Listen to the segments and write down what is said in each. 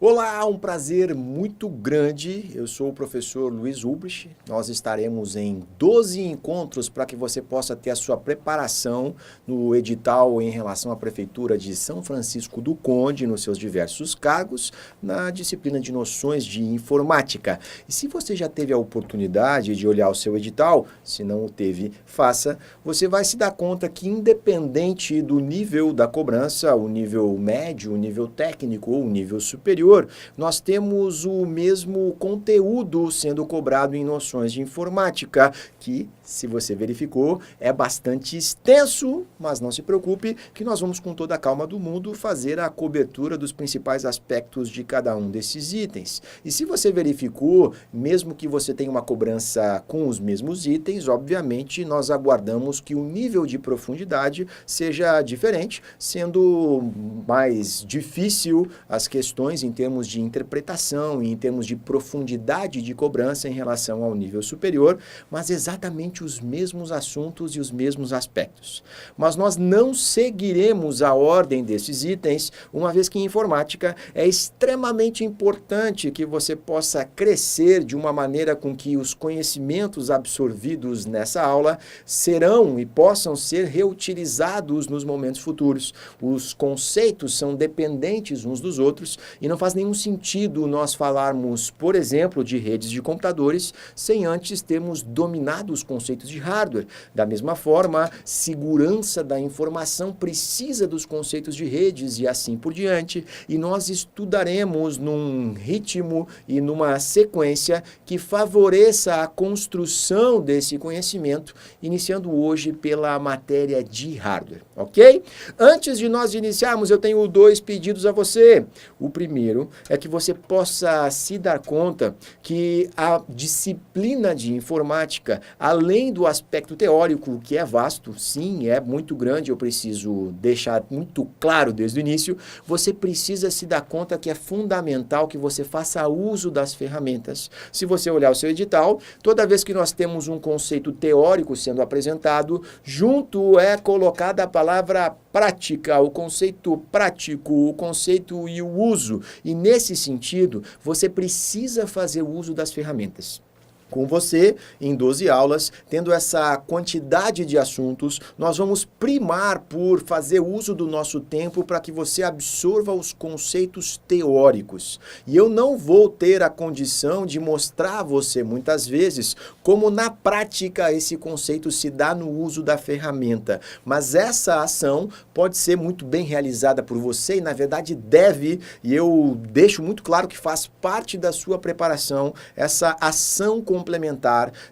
Olá, um prazer muito grande. Eu sou o professor Luiz Ulbrich. Nós estaremos em 12 encontros para que você possa ter a sua preparação no edital em relação à Prefeitura de São Francisco do Conde, nos seus diversos cargos, na disciplina de noções de informática. E se você já teve a oportunidade de olhar o seu edital, se não o teve, faça, você vai se dar conta que independente do nível da cobrança, o nível médio, o nível técnico ou o nível superior, nós temos o mesmo conteúdo sendo cobrado em noções de informática, que, se você verificou, é bastante extenso, mas não se preocupe que nós vamos com toda a calma do mundo fazer a cobertura dos principais aspectos de cada um desses itens. E se você verificou, mesmo que você tenha uma cobrança com os mesmos itens, obviamente nós aguardamos que o nível de profundidade seja diferente, sendo mais difícil as questões em termos de interpretação e em termos de profundidade de cobrança em relação ao nível superior, mas exatamente os mesmos assuntos e os mesmos aspectos. Mas nós não seguiremos a ordem desses itens, uma vez que em informática é extremamente importante que você possa crescer de uma maneira com que os conhecimentos absorvidos nessa aula serão e possam ser reutilizados nos momentos futuros. Os conceitos são dependentes uns dos outros e não faz nenhum sentido nós falarmos, por exemplo, de redes de computadores sem antes termos dominado os conceitos de hardware. Da mesma forma, segurança da informação precisa dos conceitos de redes e assim por diante, e nós estudaremos num ritmo e numa sequência que favoreça a construção desse conhecimento, iniciando hoje pela matéria de hardware, ok? Antes de nós iniciarmos, eu tenho dois pedidos a você. O primeiro é que você possa se dar conta que a disciplina de informática, além do aspecto teórico, que é vasto, sim, é muito grande, eu preciso deixar muito claro desde o início, você precisa se dar conta que é fundamental que você faça uso das ferramentas. Se você olhar o seu edital, toda vez que nós temos um conceito teórico sendo apresentado, junto é colocada a palavra prática, o conceito prático, o conceito e o uso. E nesse sentido, você precisa fazer uso das ferramentas. Com você, em 12 aulas, tendo essa quantidade de assuntos, nós vamos primar por fazer uso do nosso tempo para que você absorva os conceitos teóricos. E eu não vou ter a condição de mostrar a você, muitas vezes, como na prática esse conceito se dá no uso da ferramenta. Mas essa ação pode ser muito bem realizada por você e, na verdade, deve, e eu deixo muito claro que faz parte da sua preparação, essa ação complementar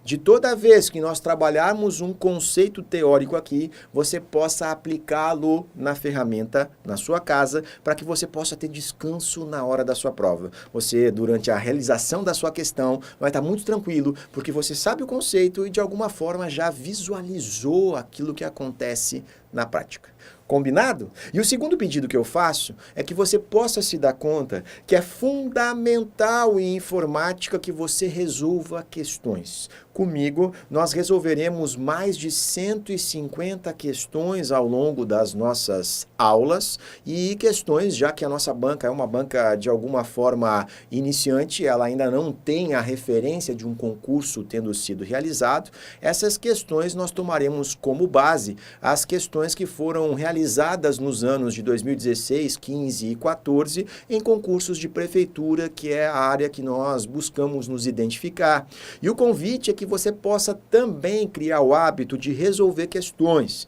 de toda vez que nós trabalharmos um conceito teórico aqui, você possa aplicá-lo na ferramenta, na sua casa, para que você possa ter descanso na hora da sua prova. Você, durante a realização da sua questão, vai estar muito tranquilo, porque você sabe o conceito e de alguma forma já visualizou aquilo que acontece na prática. Combinado? E o segundo pedido que eu faço é que você possa se dar conta que é fundamental em informática que você resolva questões. Comigo, nós resolveremos mais de 150 questões ao longo das nossas aulas e questões, já que a nossa banca é uma banca de alguma forma iniciante, ela ainda não tem a referência de um concurso tendo sido realizado, essas questões nós tomaremos como base as questões que foram realizadas nos anos de 2016, 15 e 14 em concursos de prefeitura, que é a área que nós buscamos nos identificar. E o convite é que você possa também criar o hábito de resolver questões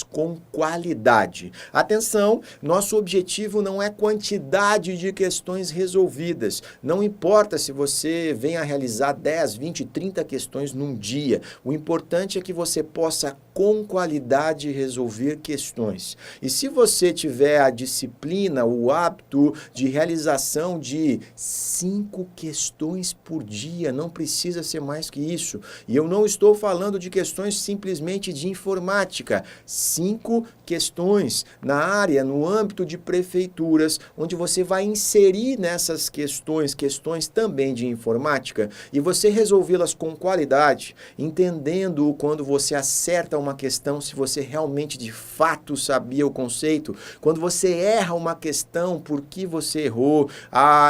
com qualidade. Atenção, nosso objetivo não é quantidade de questões resolvidas. Não importa se você venha a realizar 10, 20, 30 questões num dia. O importante é que você possa, com qualidade, resolver questões. E se você tiver a disciplina, o hábito de realização de 5 questões por dia, não precisa ser mais que isso. E eu não estou falando de questões simplesmente de informática. 5 questões na área, no âmbito de prefeituras, onde você vai inserir nessas questões também de informática, e você resolvê-las com qualidade, entendendo quando você acerta uma uma questão se você realmente de fato sabia o conceito. Quando você erra uma questão, por que você errou,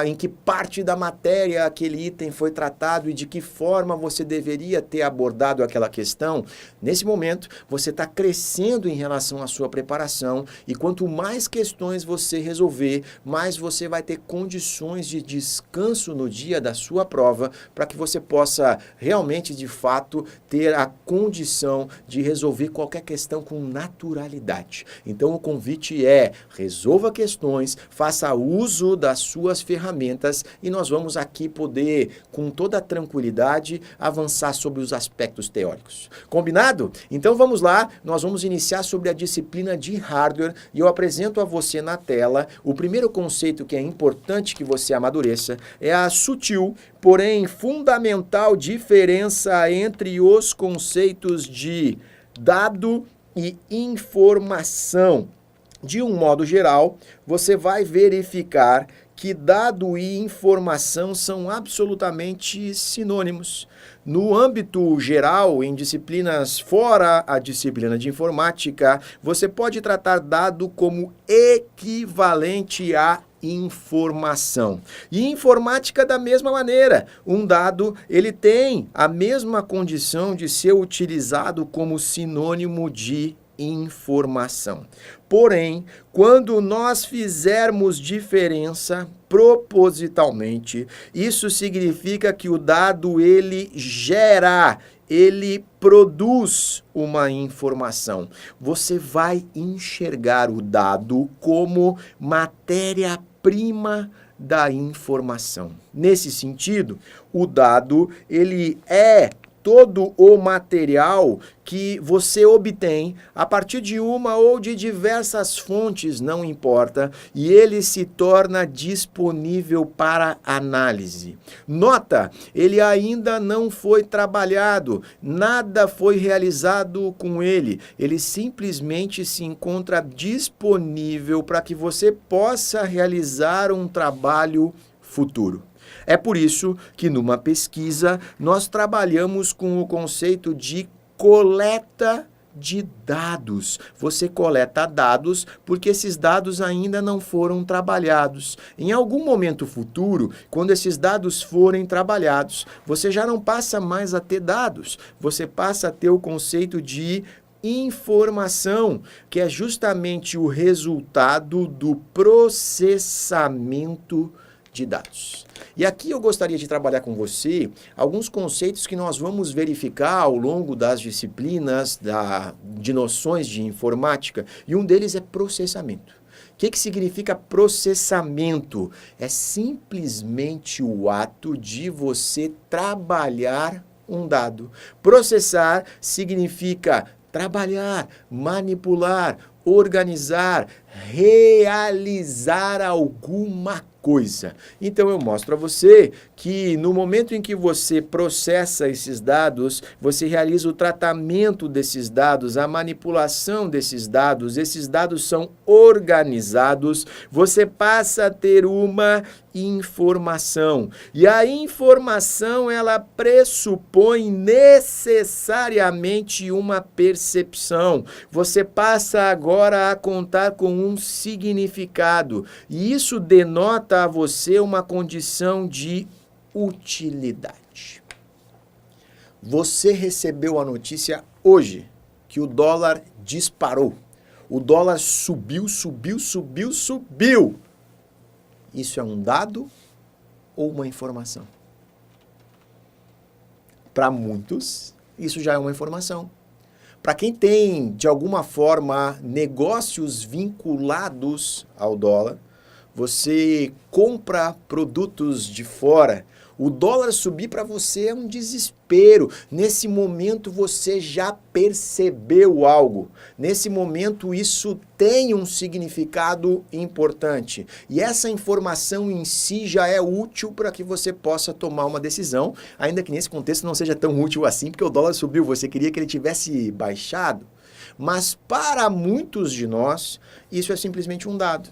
em que parte da matéria aquele item foi tratado e de que forma você deveria ter abordado aquela questão, nesse momento você está crescendo em relação à sua preparação e quanto mais questões você resolver, mais você vai ter condições de descanso no dia da sua prova para que você possa realmente, de fato, ter a condição de resolver qualquer questão com naturalidade. Então o convite é: resolva questões, faça uso das suas ferramentas e nós vamos aqui poder, com toda a tranquilidade, avançar sobre os aspectos teóricos. Combinado? Então vamos lá, nós vamos iniciar sobre a disciplina de hardware e eu apresento a você na tela o primeiro conceito que é importante que você amadureça, é a sutil, porém fundamental diferença entre os conceitos de dado e informação. De um modo geral, você vai verificar que dado e informação são absolutamente sinônimos. No âmbito geral, em disciplinas fora a disciplina de informática, você pode tratar dado como equivalente a informação. E informática da mesma maneira. Um dado, ele tem a mesma condição de ser utilizado como sinônimo de informação. Porém, quando nós fizermos diferença propositalmente, isso significa que o dado ele gera, ele produz uma informação. Você vai enxergar o dado como matéria-prima da informação. Nesse sentido, o dado ele é todo o material que você obtém a partir de uma ou de diversas fontes, não importa, e ele se torna disponível para análise. Nota, ele ainda não foi trabalhado, nada foi realizado com ele, ele simplesmente se encontra disponível para que você possa realizar um trabalho futuro. É por isso que numa pesquisa nós trabalhamos com o conceito de coleta de dados. Você coleta dados porque esses dados ainda não foram trabalhados. Em algum momento futuro, quando esses dados forem trabalhados, você já não passa mais a ter dados, você passa a ter o conceito de informação, que é justamente o resultado do processamento de dados. E aqui eu gostaria de trabalhar com você alguns conceitos que nós vamos verificar ao longo das disciplinas de noções de informática, e um deles é processamento. O que significa processamento? É simplesmente o ato de você trabalhar um dado. Processar significa trabalhar, manipular, organizar, realizar alguma coisa. Então eu mostro a você que no momento em que você processa esses dados, você realiza o tratamento desses dados, a manipulação desses dados, esses dados são organizados, você passa a ter uma informação. E a informação, ela pressupõe necessariamente uma percepção. Você passa agora a contar com um significado. E isso denota a você uma condição de utilidade. Você recebeu a notícia hoje que o dólar disparou. O dólar subiu. Isso é um dado ou uma informação? Para muitos, isso já é uma informação. Para quem tem, de alguma forma, negócios vinculados ao dólar, você compra produtos de fora, o dólar subir para você é um desespero. Nesse momento você já percebeu algo. Nesse momento isso tem um significado importante. E essa informação em si já é útil para que você possa tomar uma decisão, ainda que nesse contexto não seja tão útil assim, porque o dólar subiu, você queria que ele tivesse baixado. Mas para muitos de nós, isso é simplesmente um dado.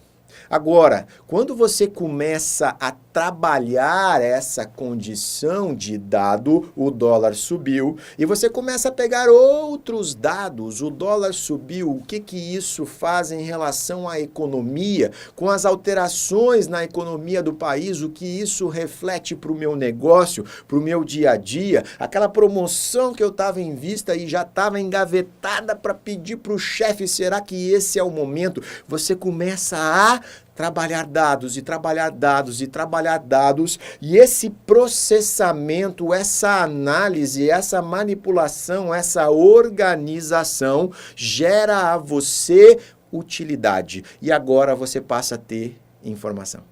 Agora, quando você começa a trabalhar essa condição de dado, o dólar subiu, e você começa a pegar outros dados, o dólar subiu, o que isso faz em relação à economia, com as alterações na economia do país, o que isso reflete para o meu negócio, para o meu dia a dia, aquela promoção que eu estava em vista e já estava engavetada para pedir para o chefe, será que esse é o momento? Você começa a trabalhar dados e trabalhar dados e trabalhar dados, e esse processamento, essa análise, essa manipulação, essa organização gera a você utilidade. E agora você passa a ter informação.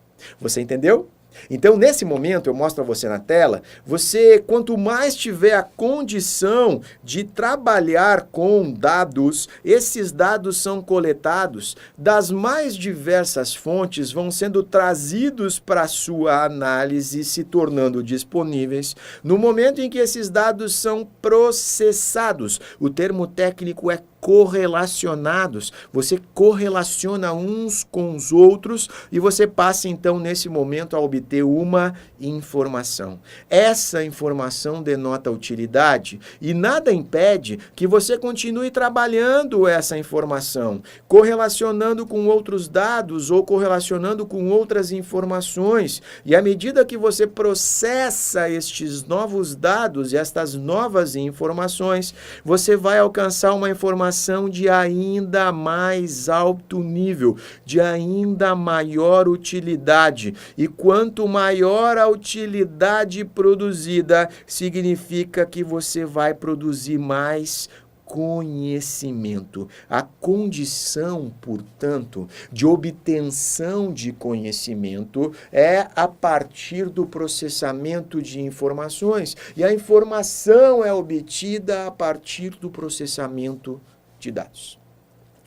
Você entendeu? Então, nesse momento, eu mostro a você na tela, você, quanto mais tiver a condição de trabalhar com dados, esses dados são coletados das mais diversas fontes, vão sendo trazidos para a sua análise, se tornando disponíveis. No momento em que esses dados são processados, o termo técnico é correlacionados, você correlaciona uns com os outros e você passa então nesse momento a obter uma informação. Essa informação denota utilidade e nada impede que você continue trabalhando essa informação, correlacionando com outros dados ou correlacionando com outras informações. E à medida que você processa estes novos dados e estas novas informações, você vai alcançar uma informação de ainda mais alto nível, de ainda maior utilidade. E quanto maior a utilidade produzida, significa que você vai produzir mais conhecimento. A condição, portanto, de obtenção de conhecimento é a partir do processamento de informações. E a informação é obtida a partir do processamento de dados.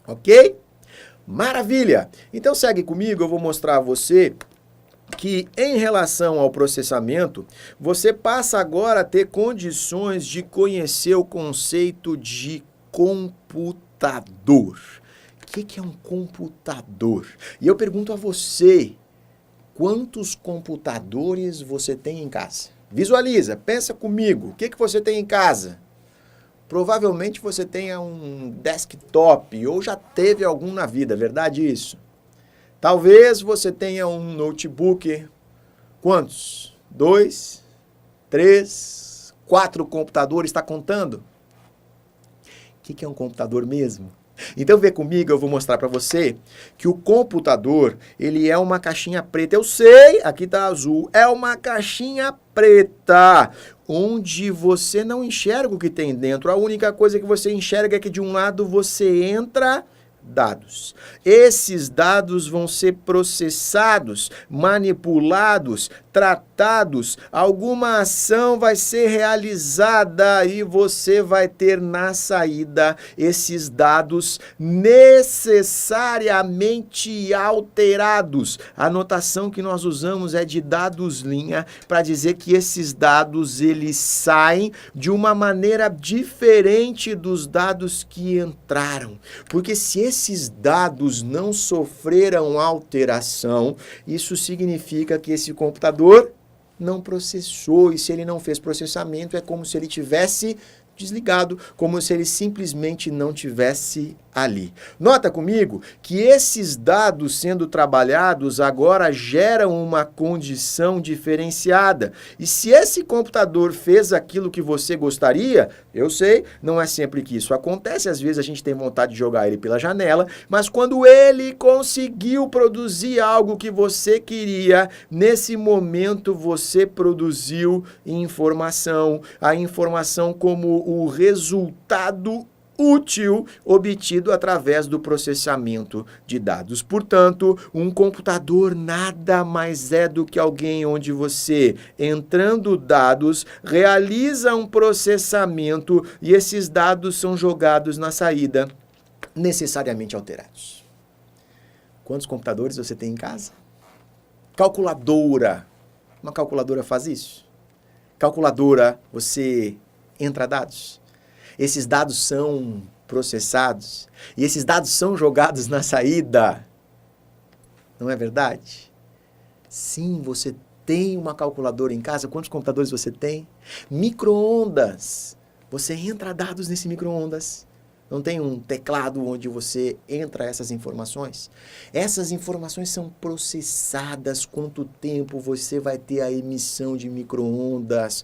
Ok? Maravilha! Então segue comigo, eu vou mostrar a você que em relação ao processamento, você passa agora a ter condições de conhecer o conceito de computador. O que é um computador? E eu pergunto a você, quantos computadores você tem em casa? Visualiza, pensa comigo, o que você tem em casa? Provavelmente você tenha um desktop ou já teve algum na vida, verdade isso? Talvez você tenha um notebook, quantos? 2, 3, 4 computadores, está contando? O que é um computador mesmo? Então vê comigo, eu vou mostrar para você que o computador, ele é uma caixinha preta. Eu sei, aqui está azul, é uma caixinha preta, onde você não enxerga o que tem dentro. A única coisa que você enxerga é que de um lado você entra dados. Esses dados vão ser processados, manipulados, tratados, alguma ação vai ser realizada e você vai ter na saída esses dados necessariamente alterados. A notação que nós usamos é de dados linha para dizer que esses dados eles saem de uma maneira diferente dos dados que entraram. Porque se esses dados não sofreram alteração, isso significa que esse computador não processou, e se ele não fez processamento, é como se ele tivesse desligado, como se ele simplesmente não tivesse ali. Nota comigo que esses dados sendo trabalhados agora geram uma condição diferenciada. E se esse computador fez aquilo que você gostaria, eu sei, não é sempre que isso acontece, às vezes a gente tem vontade de jogar ele pela janela, mas quando ele conseguiu produzir algo que você queria, nesse momento você produziu informação, a informação como o resultado útil obtido através do processamento de dados. Portanto, um computador nada mais é do que alguém onde você, entrando dados, realiza um processamento e esses dados são jogados na saída, necessariamente alterados. Quantos computadores você tem em casa? Calculadora. Uma calculadora faz isso? Calculadora, você entra dados? Esses dados são processados e esses dados são jogados na saída. Não é verdade? Sim, você tem uma calculadora em casa. Quantos computadores você tem? Micro-ondas. Você entra dados nesse micro-ondas. Não tem um teclado onde você entra essas informações? Essas informações são processadas. Quanto tempo você vai ter a emissão de micro-ondas,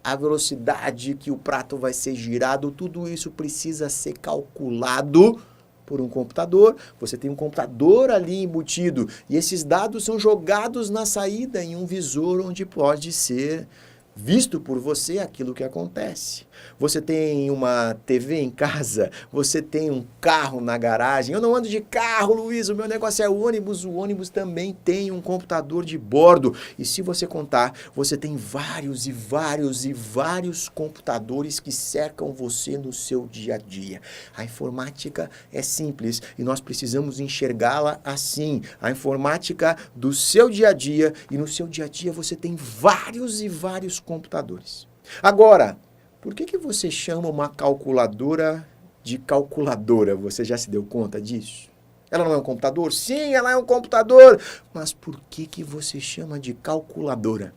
a velocidade que o prato vai ser girado, tudo isso precisa ser calculado por um computador. Você tem um computador ali embutido e esses dados são jogados na saída em um visor onde pode ser visto por você aquilo que acontece. Você tem uma TV em casa, você tem um carro na garagem. Eu não ando de carro, Luiz, o meu negócio é o ônibus também tem um computador de bordo. E se você contar, você tem vários computadores que cercam você no seu dia a dia. A informática é simples e nós precisamos enxergá-la assim. A informática do seu dia a dia, e no seu dia a dia você tem vários computadores. Agora, por que você chama uma calculadora de calculadora? Você já se deu conta disso? Ela não é um computador? Sim, ela é um computador. Mas por que você chama de calculadora?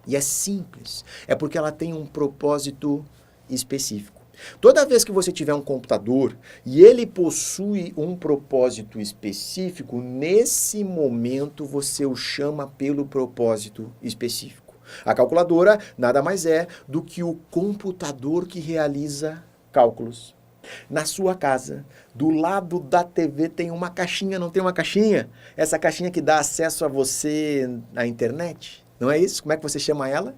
E é simples. É porque ela tem um propósito específico. Toda vez que você tiver um computador e ele possui um propósito específico, nesse momento você o chama pelo propósito específico. A calculadora nada mais é do que o computador que realiza cálculos. Na sua casa, do lado da TV tem uma caixinha, não tem uma caixinha? Essa caixinha que dá acesso a você na internet, não é isso? Como é que você chama ela?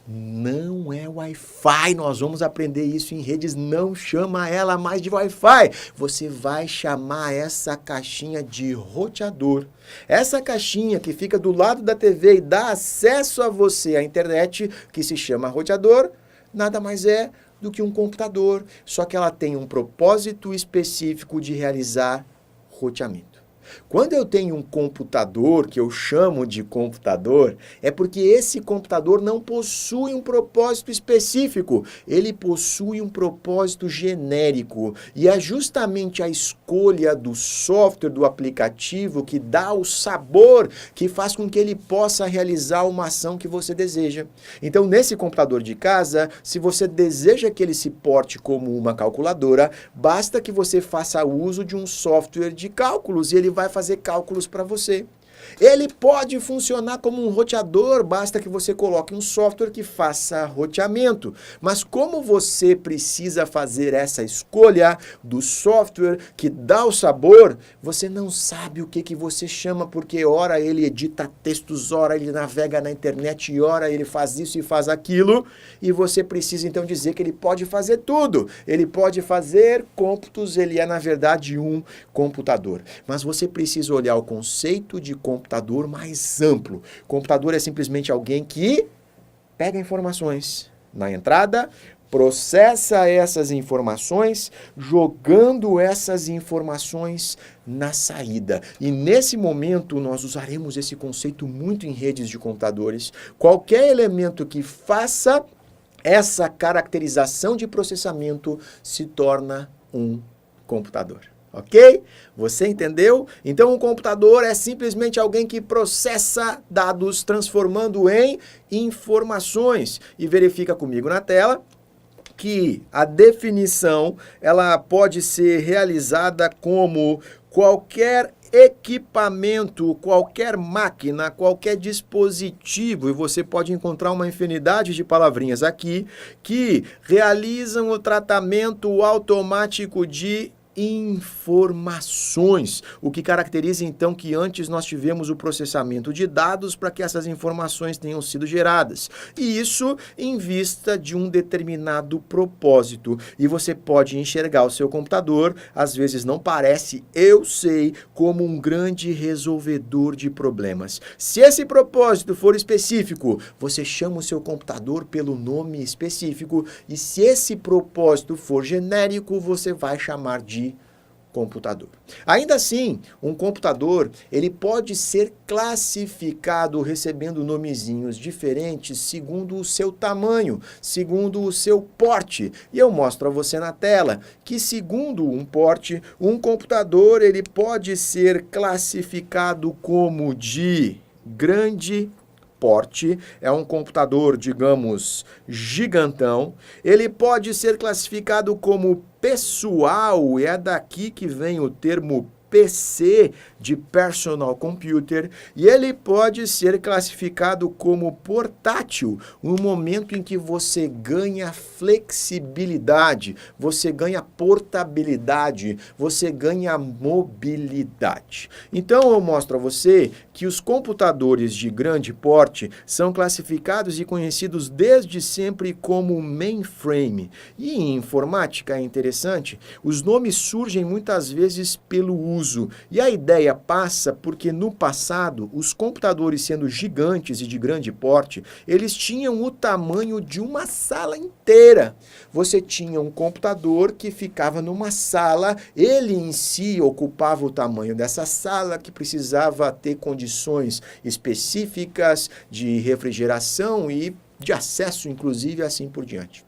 Não é Wi-Fi, nós vamos aprender isso em redes, não chama ela mais de Wi-Fi. Você vai chamar essa caixinha de roteador. Essa caixinha que fica do lado da TV e dá acesso a você à internet, que se chama roteador, nada mais é do que um computador, só que ela tem um propósito específico de realizar roteamento. Quando eu tenho um computador, que eu chamo de computador, é porque esse computador não possui um propósito específico, ele possui um propósito genérico. E é justamente a escolha do software, do aplicativo, que dá o sabor, que faz com que ele possa realizar uma ação que você deseja. Então, nesse computador de casa, se você deseja que ele se porte como uma calculadora, basta que você faça uso de um software de cálculos e ele vai fazer cálculos para você. Ele pode funcionar como um roteador, basta que você coloque um software que faça roteamento. Mas como você precisa fazer essa escolha do software que dá o sabor, você não sabe o que você chama, porque ora ele edita textos, ora ele navega na internet, e ora ele faz isso e faz aquilo, e você precisa então dizer que ele pode fazer tudo. Ele pode fazer cômputos, ele é na verdade um computador. Mas você precisa olhar o conceito de computador mais amplo. Computador é simplesmente alguém que pega informações na entrada, processa essas informações, jogando essas informações na saída. E nesse momento nós usaremos esse conceito muito em redes de computadores. Qualquer elemento que faça essa caracterização de processamento se torna um computador. Ok? Você entendeu? Então, um computador é simplesmente alguém que processa dados, transformando em informações. E verifica comigo na tela que a definição ela pode ser realizada como qualquer equipamento, qualquer máquina, qualquer dispositivo, e você pode encontrar uma infinidade de palavrinhas aqui, que realizam o tratamento automático de informações, o que caracteriza então que antes nós tivemos o processamento de dados para que essas informações tenham sido geradas, e isso em vista de um determinado propósito. E você pode enxergar o seu computador, às vezes não parece, eu sei, como um grande resolvedor de problemas. Se esse propósito for específico, você chama o seu computador pelo nome específico, e se esse propósito for genérico, você vai chamar de computador. Ainda assim, um computador, ele pode ser classificado recebendo nomezinhos diferentes segundo o seu tamanho, segundo o seu porte. E eu mostro a você na tela que segundo um porte, um computador ele pode ser classificado como de grande porte, é um computador, digamos, gigantão. Ele pode ser classificado como pessoal, e é daqui que vem o termo PC de personal computer, e ele pode ser classificado como portátil, no momento em que você ganha flexibilidade, você ganha portabilidade, você ganha mobilidade. Então eu mostro a você que os computadores de grande porte são classificados e conhecidos desde sempre como mainframe. E em informática é interessante, os nomes surgem muitas vezes pelo uso. E a ideia passa porque no passado, os computadores sendo gigantes e de grande porte, eles tinham o tamanho de uma sala inteira. Você tinha um computador que ficava numa sala, ele em si ocupava o tamanho dessa sala, que precisava ter condições específicas de refrigeração e de acesso, inclusive, assim por diante.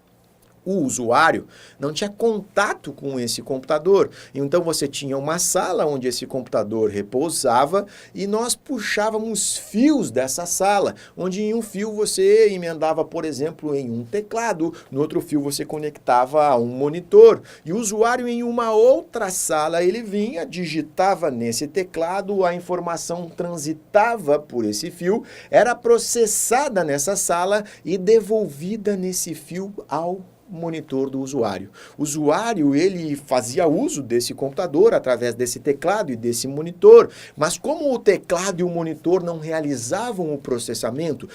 O usuário não tinha contato com esse computador. Então você tinha uma sala onde esse computador repousava e nós puxávamos fios dessa sala, onde em um fio você emendava, por exemplo, em um teclado, no outro fio você conectava a um monitor. E o usuário em uma outra sala, ele vinha, digitava nesse teclado, a informação transitava por esse fio, era processada nessa sala e devolvida nesse fio ao monitor do usuário. O usuário, ele fazia uso desse computador através desse teclado e desse monitor, mas como o teclado e o monitor não realizavam o processamento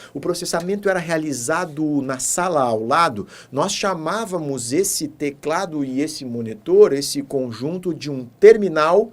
era realizado na sala ao lado, nós chamávamos esse teclado e esse monitor, esse conjunto, de um terminal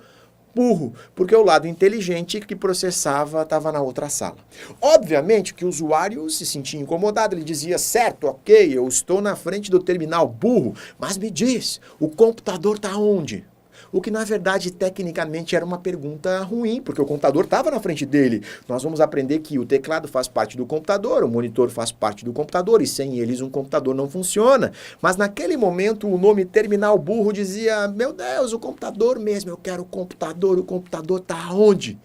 burro, porque o lado inteligente que processava estava na outra sala. Obviamente que o usuário se sentia incomodado, ele dizia, certo, ok, eu estou na frente do terminal burro, mas me diz, o computador está onde? O que, na verdade, tecnicamente era uma pergunta ruim, porque o computador estava na frente dele. Nós vamos aprender que o teclado faz parte do computador, o monitor faz parte do computador, e sem eles um computador não funciona. Mas naquele momento o nome terminal burro dizia, meu Deus, o computador mesmo, eu quero o computador está onde?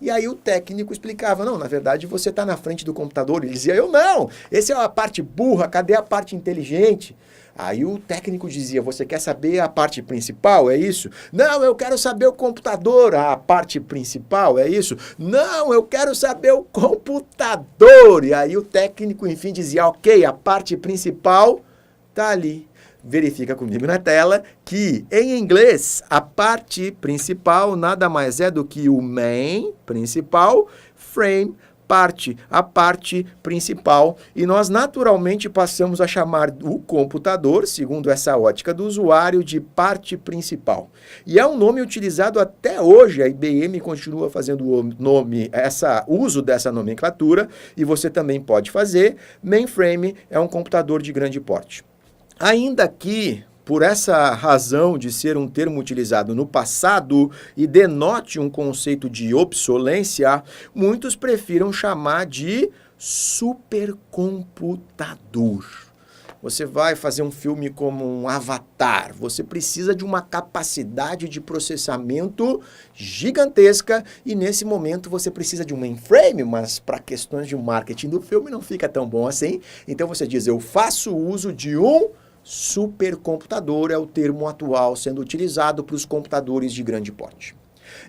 E aí o técnico explicava, não, na verdade você está na frente do computador. Ele dizia, eu não, essa é a parte burra, cadê a parte inteligente? Aí o técnico dizia, você quer saber a parte principal, é isso? Não, eu quero saber o computador, a parte principal, é isso? Não, eu quero saber o computador. E aí o técnico, enfim, dizia, ok, a parte principal está ali. Verifica comigo na tela que, em inglês, a parte principal nada mais é do que o main, principal, frame, parte, a parte principal, e nós naturalmente passamos a chamar o computador, segundo essa ótica do usuário, de parte principal. E é um nome utilizado até hoje, a IBM continua fazendo uso dessa nomenclatura, e você também pode fazer. Mainframe é um computador de grande porte. Ainda que, por essa razão de ser um termo utilizado no passado e denote um conceito de obsolência, muitos prefiram chamar de supercomputador. Você vai fazer um filme como um Avatar, você precisa de uma capacidade de processamento gigantesca e nesse momento você precisa de um mainframe, mas para questões de marketing do filme não fica tão bom assim. Então você diz, eu faço uso de um supercomputador, é o termo atual sendo utilizado para os computadores de grande porte.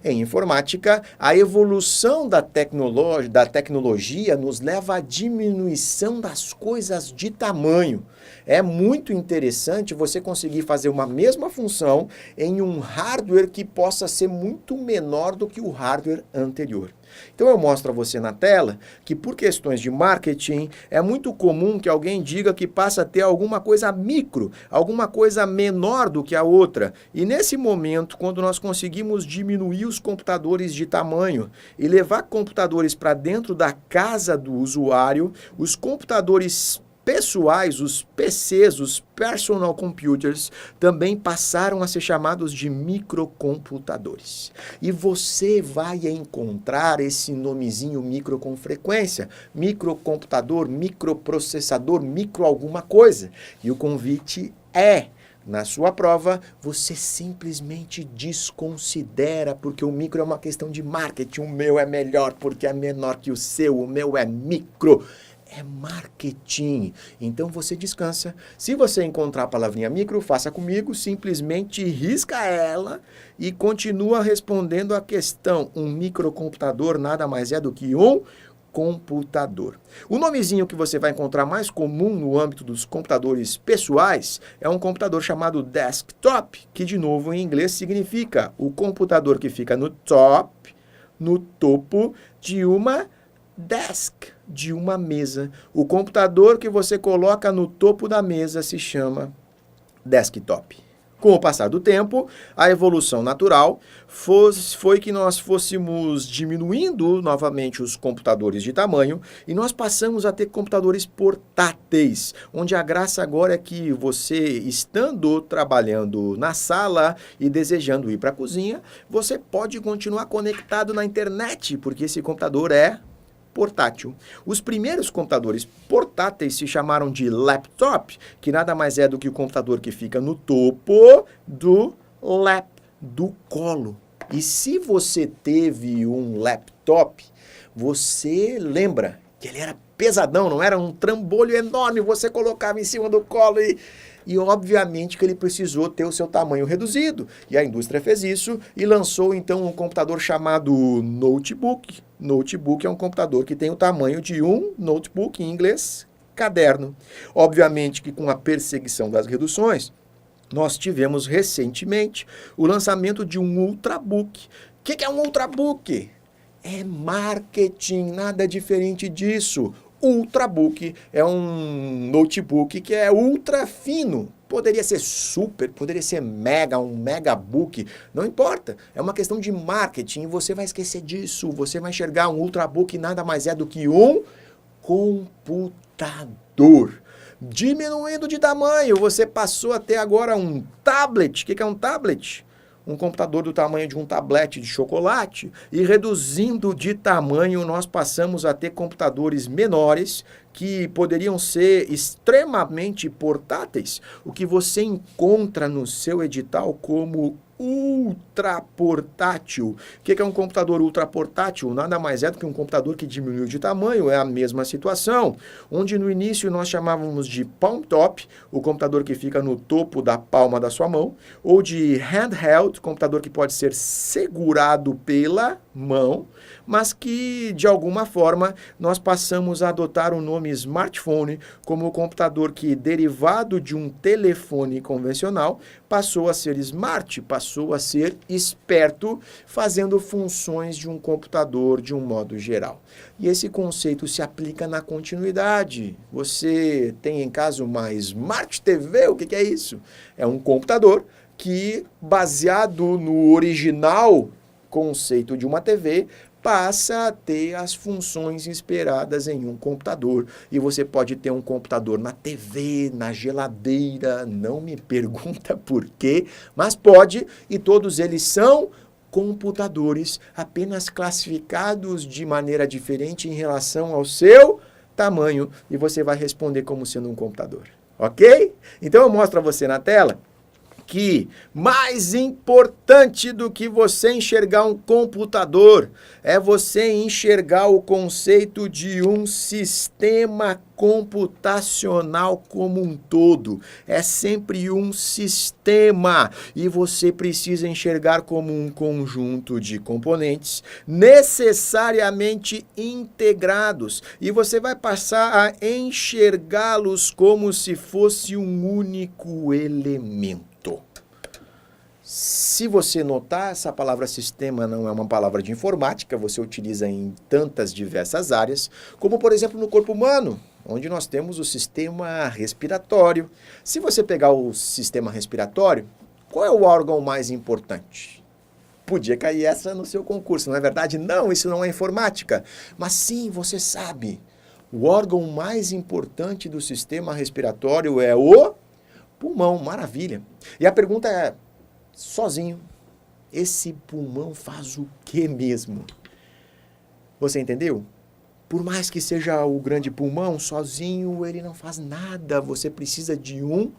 Em informática, a evolução da tecnologia nos leva à diminuição das coisas de tamanho. É muito interessante você conseguir fazer uma mesma função em um hardware que possa ser muito menor do que o hardware anterior. Então eu mostro a você na tela que por questões de marketing é muito comum que alguém diga que passa a ter alguma coisa micro, alguma coisa menor do que a outra. E nesse momento, quando nós conseguimos diminuir os computadores de tamanho e levar computadores para dentro da casa do usuário, os computadores pessoais, os PCs, os personal computers, também passaram a ser chamados de microcomputadores. E você vai encontrar esse nomezinho micro com frequência, microcomputador, microprocessador, micro alguma coisa. E o convite é: na sua prova, você simplesmente desconsidera, porque o micro é uma questão de marketing. O meu é melhor porque é menor que o seu, o meu é micro. É marketing. Então você descansa. Se você encontrar a palavrinha micro, faça comigo, simplesmente risca ela e continua respondendo a questão. Um microcomputador nada mais é do que um computador. O nomezinho que você vai encontrar mais comum no âmbito dos computadores pessoais é um computador chamado desktop, que de novo em inglês significa o computador que fica no top, no topo de uma desk, de uma mesa. O computador que você coloca no topo da mesa se chama desktop. Com o passar do tempo, a evolução natural foi que nós fôssemos diminuindo novamente os computadores de tamanho e nós passamos a ter computadores portáteis, onde a graça agora é que você, estando trabalhando na sala e desejando ir para a cozinha, você pode continuar conectado na internet, porque esse computador é portátil. Os primeiros computadores portáteis se chamaram de laptop, que nada mais é do que o computador que fica no topo do lap, do colo. E se você teve um laptop, você lembra que ele era pesadão, não era um trambolho enorme, você colocava em cima do colo e obviamente que ele precisou ter o seu tamanho reduzido. E a indústria fez isso e lançou então um computador chamado notebook. Notebook é um computador que tem o tamanho de um notebook, em inglês, caderno. Obviamente que com a perseguição das reduções, nós tivemos recentemente o lançamento de um ultrabook. O que é um ultrabook? É marketing, nada diferente disso. Ultrabook é um notebook que é ultra fino. Poderia ser super, poderia ser mega, um megabook, não importa. É uma questão de marketing, você vai esquecer disso. Você vai enxergar um ultrabook nada mais é do que um computador. Diminuindo de tamanho, você passou até agora um tablet. O que é um tablet? Um computador do tamanho de um tablete de chocolate, e reduzindo de tamanho, nós passamos a ter computadores menores que poderiam ser extremamente portáteis, o que você encontra no seu edital como ultra portátil. O que é um computador ultra portátil? Nada mais é do que um computador que diminuiu de tamanho, é a mesma situação, onde no início nós chamávamos de palm top, o computador que fica no topo da palma da sua mão, ou de handheld, computador que pode ser segurado pela mão, mas que de alguma forma nós passamos a adotar o nome smartphone como o computador que, derivado de um telefone convencional, passou a ser smart, passou a ser esperto, fazendo funções de um computador de um modo geral. E esse conceito se aplica na continuidade. Você tem em casa uma Smart TV, o que é isso? É um computador que, baseado no original conceito de uma TV, passa a ter as funções esperadas em um computador. E você pode ter um computador na TV, na geladeira, não me pergunta por quê, mas pode, e todos eles são computadores, apenas classificados de maneira diferente em relação ao seu tamanho, e você vai responder como sendo um computador, ok? Então eu mostro a você na tela que mais importante do que você enxergar um computador é você enxergar o conceito de um sistema computacional como um todo. É sempre um sistema e você precisa enxergar como um conjunto de componentes necessariamente integrados, e você vai passar a enxergá-los como se fosse um único elemento. Se você notar, essa palavra sistema não é uma palavra de informática, você utiliza em tantas diversas áreas, como por exemplo no corpo humano, onde nós temos o sistema respiratório. Se você pegar o sistema respiratório, qual é o órgão mais importante? Podia cair essa no seu concurso, não é verdade? Não, isso não é informática. Mas sim, você sabe. O órgão mais importante do sistema respiratório é o pulmão, maravilha. E a pergunta é, sozinho, esse pulmão faz o que mesmo? Você entendeu? Por mais que seja o grande pulmão, sozinho ele não faz nada. Você precisa de um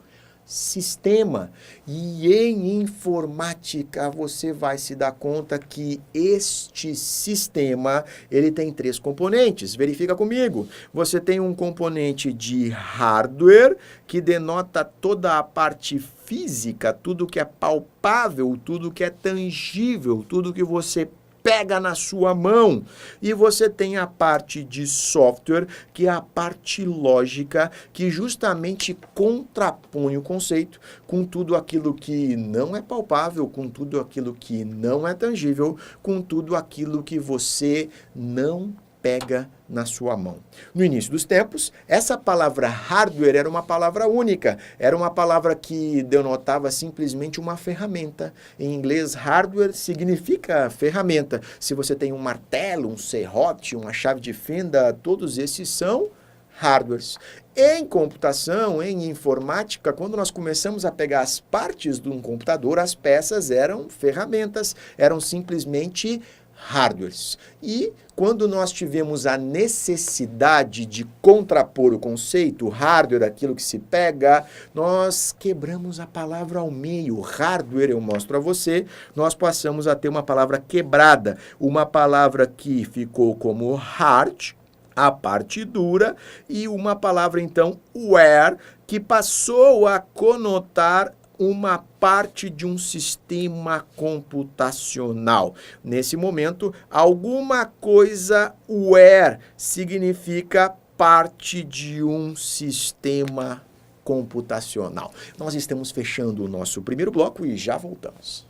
sistema. E em informática você vai se dar conta que este sistema, ele tem 3 componentes. Verifica comigo. Você tem um componente de hardware, que denota toda a parte física, tudo que é palpável, tudo que é tangível, tudo que você pega na sua mão. E você tem a parte de software, que é a parte lógica, que justamente contrapõe o conceito com tudo aquilo que não é palpável, com tudo aquilo que não é tangível, com tudo aquilo que você não pega na sua mão. No início dos tempos, essa palavra hardware era uma palavra única, era uma palavra que denotava simplesmente uma ferramenta. Em inglês, hardware significa ferramenta. Se você tem um martelo, um serrote, uma chave de fenda, todos esses são hardwares. Em computação, em informática, quando nós começamos a pegar as partes de um computador, as peças eram ferramentas, eram simplesmente hardwares. E quando nós tivemos a necessidade de contrapor o conceito, hardware, aquilo que se pega, nós quebramos a palavra ao meio. Hardware, eu mostro a você, nós passamos a ter uma palavra quebrada, uma palavra que ficou como hard, a parte dura, e uma palavra, então, ware, que passou a conotar uma parte de um sistema computacional. Nesse momento, alguma coisa ware significa parte de um sistema computacional. Nós estamos fechando o nosso primeiro bloco e já voltamos.